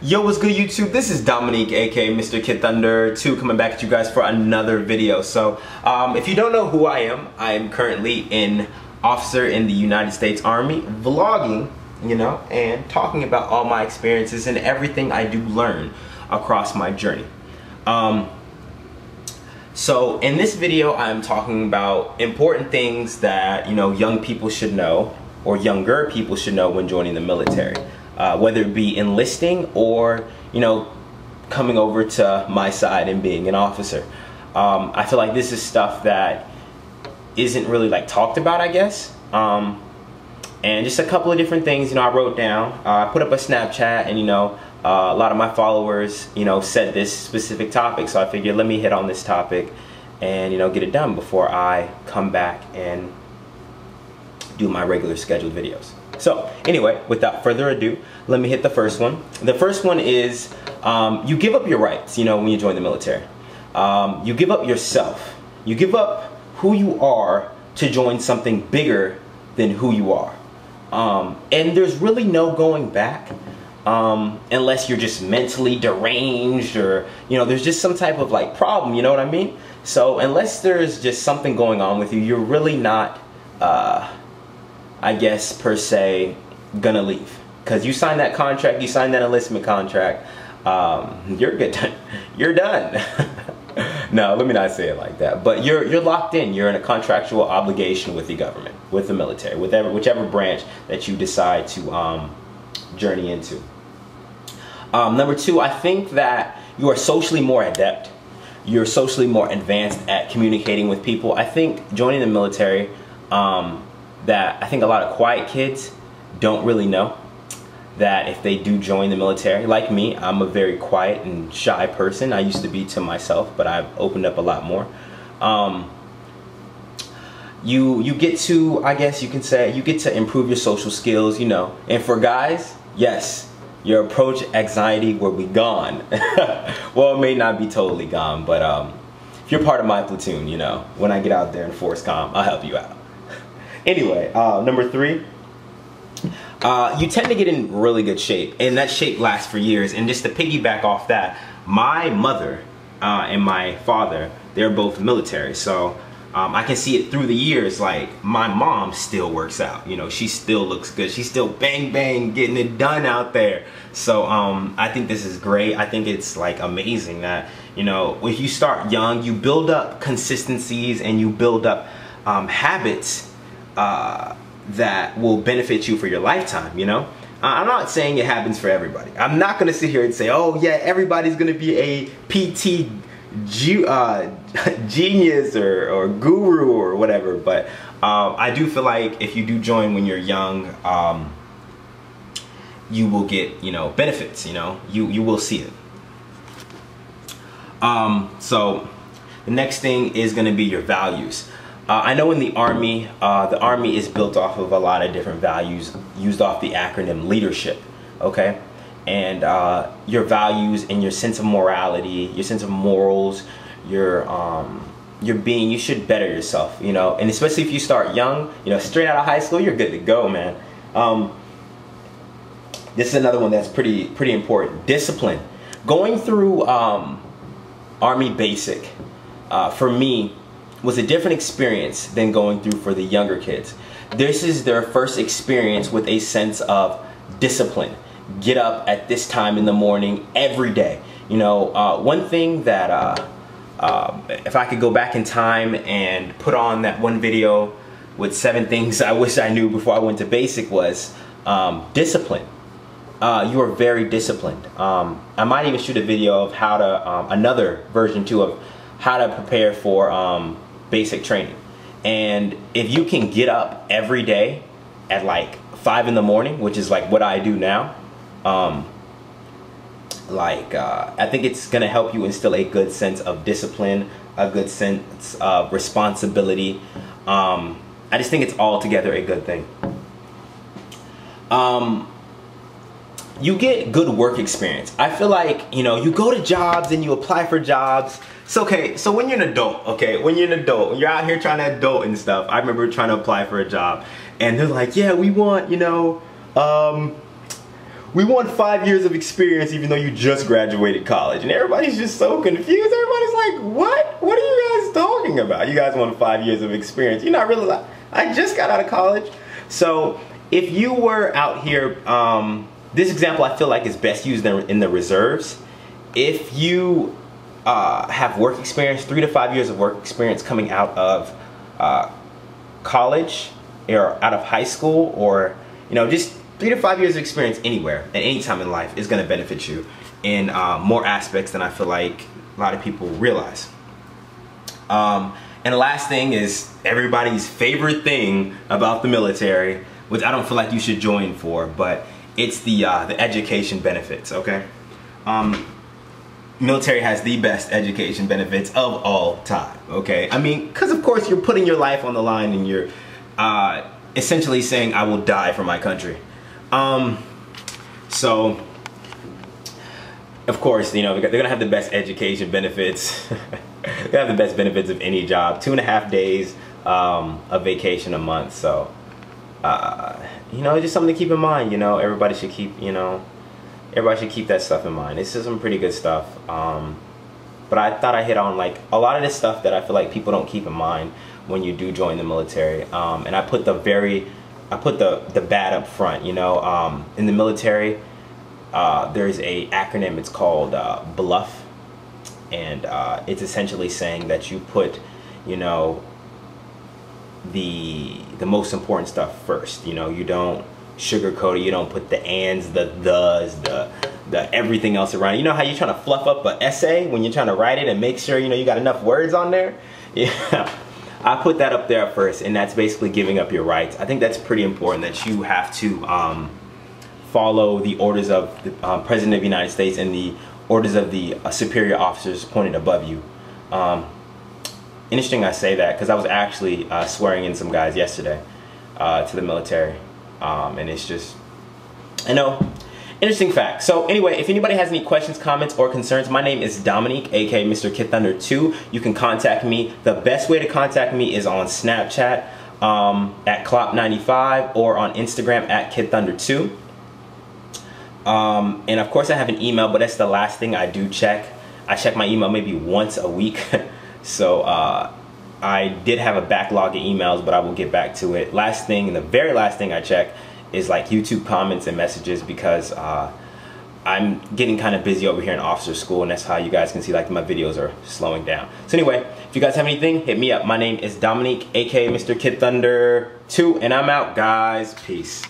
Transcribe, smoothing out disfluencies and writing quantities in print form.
Yo, what's good YouTube? This is Dominique, aka Mr. Kid Thunder 2, coming back at you guys for another video. So, if you don't know who I am currently an officer in the United States Army, vlogging, you know, and talking about all my experiences and everything I do learn across my journey. So in this video, I'm talking about important things that, you know, young people should know, or younger people should know when joining the military. Whether it be enlisting or, you know, coming over to my side and being an officer. I feel like this is stuff that isn't really like talked about, I guess. And just a couple of different things, you know, I wrote down. I put up a Snapchat, and you know, a lot of my followers, you know, said this specific topic, so I figured let me hit on this topic and, you know, get it done before I come back and do my regular scheduled videos. So anyway, without further ado, let me hit the first one. The first one is you give up your rights, you know, when you join the military. You give up yourself. You give up who you are to join something bigger than who you are. And there's really no going back unless you're just mentally deranged, or, you know, there's just some type of like problem, you know what I mean? So unless there's just something going on with you, you're really not I guess per se gonna leave, because you signed that contract, you signed that enlistment contract, you're good. You're done. No, let me not say it like that, but you're locked in. You're in a contractual obligation with the government, with the military, with whichever branch that you decide to journey into. Number two, I think that you are socially more adept. You're socially more advanced at communicating with people. I think joining the military, that I think a lot of quiet kids don't really know that if they do join the military, like me, I'm a very quiet and shy person. I used to be to myself, but I've opened up a lot more. You get to, I guess you can say, you get to improve your social skills, you know. And for guys, yes, your approach anxiety will be gone. Well, it may not be totally gone, but if you're part of my platoon, you know, when I get out there in Force Com, I'll help you out. Anyway, number three, you tend to get in really good shape, and that shape lasts for years. And just to piggyback off that, my mother and my father, they're both military, so I can see it through the years. Like, my mom still works out, you know, she still looks good, she's still bang bang getting it done out there. So I think this is great. I think it's like amazing that, you know, if you start young, you build up consistencies and you build up habits that will benefit you for your lifetime, you know? I'm not saying it happens for everybody. I'm not gonna sit here and say, oh yeah, everybody's gonna be a PT genius or guru or whatever, but I do feel like if you do join when you're young, you will get, you know, benefits, you know? You will see it. So the next thing is gonna be your values. I know in the Army is built off of a lot of different values, used off the acronym leadership, okay? And your values and your sense of morality, your sense of morals, your being, you should better yourself, you know? And especially if you start young, you know, straight out of high school, you're good to go, man. This is another one that's pretty important. Discipline. Going through Army Basic, for me, was a different experience than going through for the younger kids. This is their first experience with a sense of discipline. Get up at this time in the morning every day. You know, one thing that, if I could go back in time and put on that one video with 7 things I wish I knew before I went to basic, was discipline. You are very disciplined. I might even shoot a video of how to, another version too, of how to prepare for basic training. And if you can get up every day at like 5 in the morning, which is like what I do now, I think it's gonna help you instill a good sense of discipline, a good sense of responsibility. I just think it's altogether a good thing. You get good work experience. I feel like, you know, you go to jobs and you apply for jobs. So, okay, so when you're an adult, when you're out here trying to adult and stuff, I remember trying to apply for a job, and they're like, yeah, we want, you know, we want 5 years of experience even though you just graduated college. And everybody's just so confused. Everybody's like, what? What are you guys talking about? You guys want 5 years of experience. You're not really like, I just got out of college. So if you were out here, this example I feel like is best used in the reserves. If you have work experience, 3 to 5 years of work experience coming out of college or out of high school, or just 3 to 5 years of experience anywhere at any time in life is going to benefit you in more aspects than I feel like a lot of people realize. And the last thing is everybody's favorite thing about the military, which I don't feel like you should join for, but it's the education benefits. Okay, military has the best education benefits of all time. Okay, I mean, because of course you're putting your life on the line and you're essentially saying, I will die for my country. So of course, they're gonna have the best education benefits. They have the best benefits of any job. 2.5 days of vacation a month. So it's just something to keep in mind. Everybody should keep that stuff in mind. This is some pretty good stuff. But I thought I hit on like a lot of this stuff that I feel like people don't keep in mind when you do join the military. And I put the bad up front. In the military, there's a acronym. It's called BLUF, and it's essentially saying that you put, the most important stuff first. You don't sugarcoat it. You don't put the ands, the thes, the everything else around. You know how you're trying to fluff up an essay when you're trying to write it and make sure you got enough words on there? Yeah. I put that up there first, and that's basically giving up your rights. I think that's pretty important, that you have to follow the orders of the President of the United States and the orders of the superior officers appointed above you. Interesting I say that, because I was actually swearing in some guys yesterday to the military. And it's just, interesting fact. So anyway, if anybody has any questions, comments, or concerns, my name is Dominique, aka Mr. Kid Thunder 2. You can contact me. The best way to contact me is on Snapchat at Clop95, or on Instagram at Kid Thunder 2. And of course I have an email, but that's the last thing I do check. I check my email maybe once a week. So I did have a backlog of emails, but I will get back to it. Last thing, and the very last thing I check is like YouTube comments and messages, because I'm getting kind of busy over here in officer school, and that's how you guys can see like my videos are slowing down. So anyway, if you guys have anything, hit me up. My name is Dominique, aka Mr. Kid Thunder 2, and I'm out, guys. Peace.